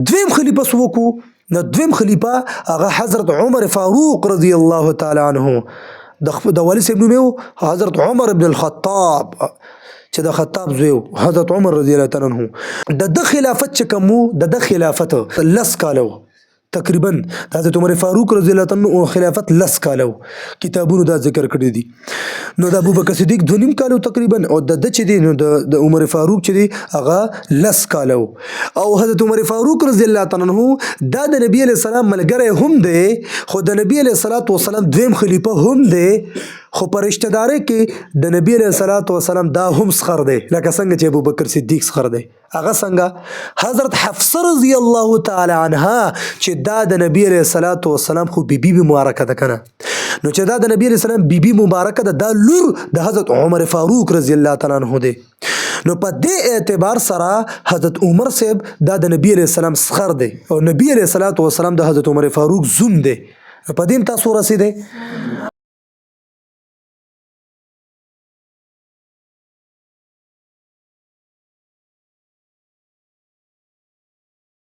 دویم خلیفه څوک و؟ نو دویم خلیفه هغه حضرت عمر فاروق رضی الله تعالی عنه د والي صاحب نوم یې حضرت عمر بن الخطاب چې د خطاب زوی حضرت عمر رضی الله تعالی عنه د خلافت چې کوم د خلافت لس کاله تقریبا د حضرت عمر فاروق رضی الله تعالی عنہ خلافت لس کاله کتابونو دا ذکر کړی دي نو د ابوبکر صدیق 2.5 کاله تقریبا او د چې دی نو د عمر فاروق چې دی هغه لس کاله او حضرت عمر فاروق رضی الله تعالی عنہ دا د نبی علیہ السلام ملګری هم دی خو د نبی علیہ الصلوۃ والسلام دویم خلیفہ هم دی خو پر رشتہ داري کې د نبی علیہ الصلوۃ والسلام دا هم سخر دی لکه څنګه چې ابوبکر صدیق سخر دی هغه څنګه حضرت حفصه رضی الله تعالی عنها چې دا د نبی علیہ الصلوۃ والسلام خو بیبي مبارکه ده کنه نو چې دا د نبی علیہ السلام بیبي مبارکه ده دا لور د حضرت عمر فاروق رضی الله تعالی عنہ دی نو په دې اعتبار سره حضرت عمر صاحب دا د نبی علیہ السلام سخر دی او نبی علیہ الصلوۃ والسلام د حضرت عمر فاروق زوم دی په دې تاسو رسیدئ